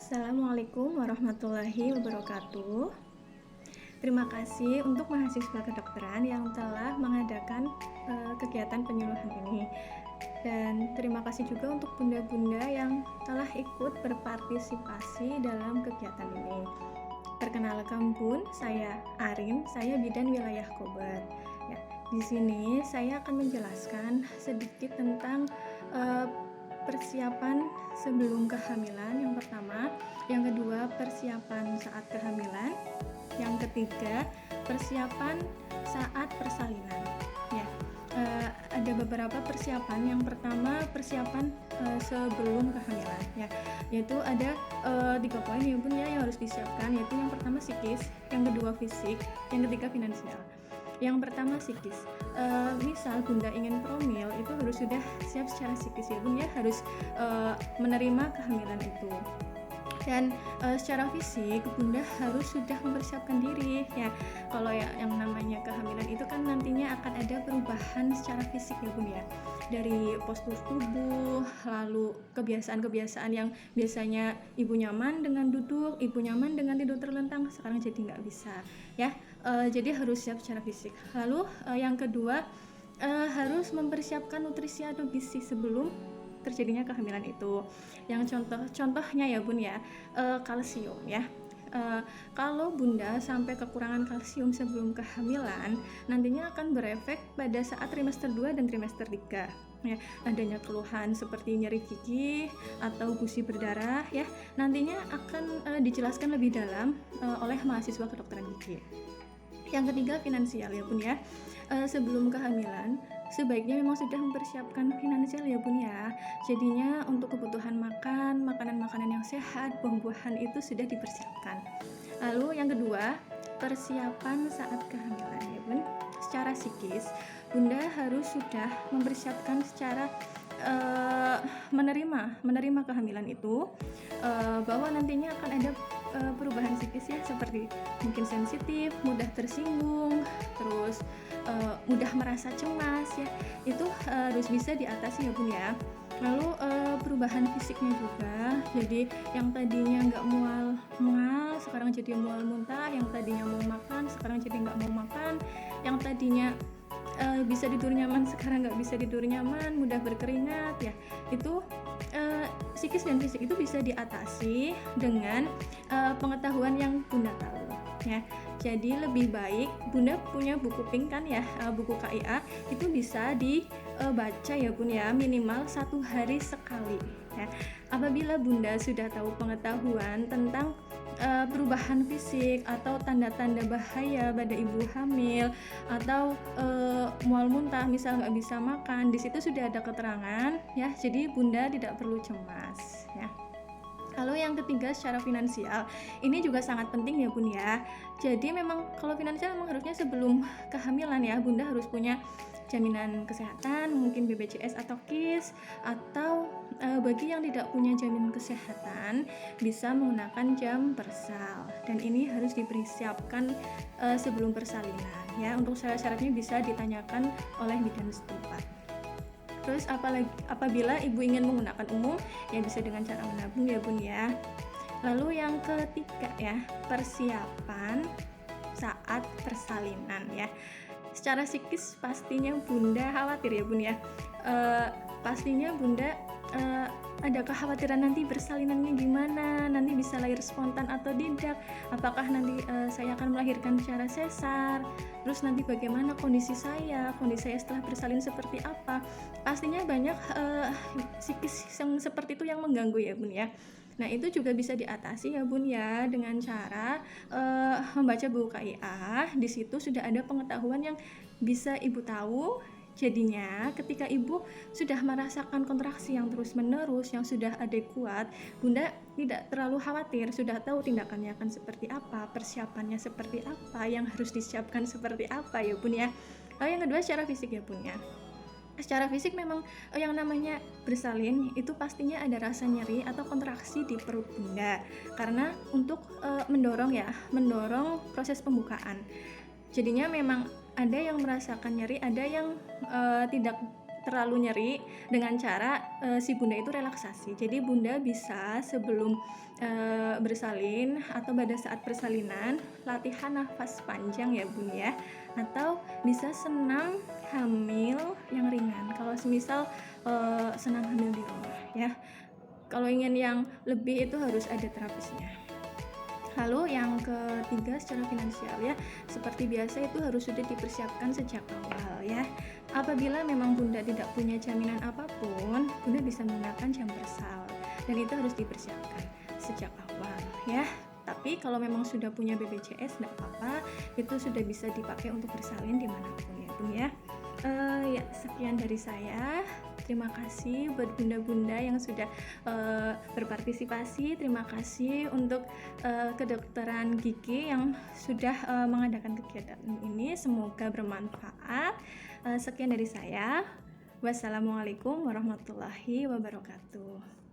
Assalamualaikum warahmatullahi wabarakatuh. Terima kasih untuk mahasiswa kedokteran yang telah mengadakan kegiatan penyuluhan ini. Dan terima kasih juga untuk bunda-bunda yang telah ikut berpartisipasi dalam kegiatan ini. Perkenalkan Bun, saya Arin, saya bidan wilayah Kober. Ya, di sini saya akan menjelaskan sedikit tentang persiapan sebelum kehamilan yang pertama, yang kedua persiapan saat kehamilan, yang ketiga persiapan saat persalinan. Ya, ada beberapa persiapan. Yang pertama persiapan sebelum kehamilan, ya, yaitu ada 3 poin ya Bun ya yang harus disiapkan, yaitu yang pertama psikis, yang kedua fisik, yang ketiga finansial. Yang pertama psikis, misal bunda ingin promil, itu harus sudah siap secara psikis ya Bun ya, harus menerima kehamilan itu. Dan secara fisik bunda harus sudah mempersiapkan diri ya. Kalau yang namanya kehamilan itu kan nantinya akan ada perubahan secara fisik ya Bun ya, dari postur tubuh, lalu kebiasaan-kebiasaan yang biasanya ibu nyaman dengan duduk, ibu nyaman dengan tidur terlentang, sekarang jadi nggak bisa ya. Jadi harus siap secara fisik. Lalu yang kedua, harus mempersiapkan nutrisi atau gizi sebelum terjadinya kehamilan itu. Yang contohnya ya Bun ya, kalsium ya. Kalau bunda sampai kekurangan kalsium sebelum kehamilan, nantinya akan berefek pada saat trimester 2 dan trimester 3 ya. Adanya keluhan seperti nyeri gigi atau gusi berdarah ya, nantinya akan dijelaskan lebih dalam oleh mahasiswa kedokteran gigi. Yang ketiga finansial ya Bun ya. Sebelum kehamilan sebaiknya memang sudah mempersiapkan finansial ya Bun ya. Jadinya untuk kebutuhan makan, makanan-makanan yang sehat, buah-buahan itu sudah dipersiapkan. Lalu yang kedua, persiapan saat kehamilan ya Bun. Secara psikis, bunda harus sudah mempersiapkan secara menerima kehamilan itu, bahwa nantinya akan ada perubahan psikis ya, seperti mungkin sensitif, mudah tersinggung, terus mudah merasa cemas ya, itu harus bisa diatasi ya Bun ya. Lalu perubahan fisiknya juga, jadi yang tadinya nggak mual sekarang jadi mual muntah, yang tadinya mau makan sekarang jadi nggak mau makan, yang tadinya bisa tidur nyaman sekarang nggak bisa tidur nyaman, mudah berkeringat ya. Itu psikis dan fisik itu bisa diatasi dengan pengetahuan yang bunda tahu ya. Jadi lebih baik bunda punya buku pink kan ya, buku KIA itu bisa dibaca ya Bun ya, minimal 1 hari sekali ya. Apabila bunda sudah tahu pengetahuan tentang perubahan fisik atau tanda-tanda bahaya pada ibu hamil atau mual muntah, misal nggak bisa makan, di situ sudah ada keterangan ya, jadi bunda tidak perlu cemas ya. Lalu yang ketiga secara finansial, ini juga sangat penting ya Bun ya. Jadi memang kalau finansial memang harusnya sebelum kehamilan ya, bunda harus punya jaminan kesehatan, mungkin BPJS atau KIS, atau bagi yang tidak punya jaminan kesehatan bisa menggunakan jam persal, dan ini harus dipersiapkan sebelum persalinan ya. Untuk syarat-syaratnya bisa ditanyakan oleh bidan setempat. Terus apabila ibu ingin menggunakan umum ya bisa dengan cara menabung ya Bun ya. Lalu yang ketiga ya, persiapan saat persalinan ya. Secara psikis pastinya bunda khawatir ya Bun ya. Pastinya bunda ada kekhawatiran nanti bersalinannya gimana, nanti bisa lahir spontan atau tidak, apakah nanti saya akan melahirkan secara sesar, terus nanti bagaimana kondisi saya setelah bersalin seperti apa. Pastinya banyak psikis yang seperti itu yang mengganggu ya Bun ya. Nah itu juga bisa diatasi ya Bun ya dengan cara membaca buku KIA. Di situ sudah ada pengetahuan yang bisa ibu tahu. Jadinya ketika ibu sudah merasakan kontraksi yang terus-menerus, yang sudah adekuat, bunda tidak terlalu khawatir, sudah tahu tindakannya akan seperti apa, persiapannya seperti apa, yang harus disiapkan seperti apa ya Bun ya. Lalu yang kedua secara fisik ya Bun ya. Secara fisik memang yang namanya bersalin itu pastinya ada rasa nyeri atau kontraksi di perut bunda, karena untuk mendorong proses pembukaan. Jadinya memang ada yang merasakan nyeri, ada yang tidak terlalu nyeri dengan cara si bunda itu relaksasi. Jadi bunda bisa sebelum bersalin atau pada saat persalinan latihan nafas panjang ya bun ya, atau bisa senam hamil yang ringan kalau semisal senam hamil di rumah ya. Kalau ingin yang lebih itu harus ada terapisnya. Lalu yang ketiga secara finansial ya, seperti biasa itu harus sudah dipersiapkan sejak awal ya. Apabila memang bunda tidak punya jaminan apapun, bunda bisa menggunakan jam bersal dan itu harus dipersiapkan sejak awal ya. Tapi kalau memang sudah punya BPJS tidak apa-apa, itu sudah bisa dipakai untuk bersalin dimanapun ya bun ya. Ya sekian dari saya. Terima kasih buat bunda-bunda yang sudah berpartisipasi. Terima kasih untuk kedokteran gigi yang sudah mengadakan kegiatan ini. Semoga bermanfaat. Sekian dari saya. Wassalamualaikum warahmatullahi wabarakatuh.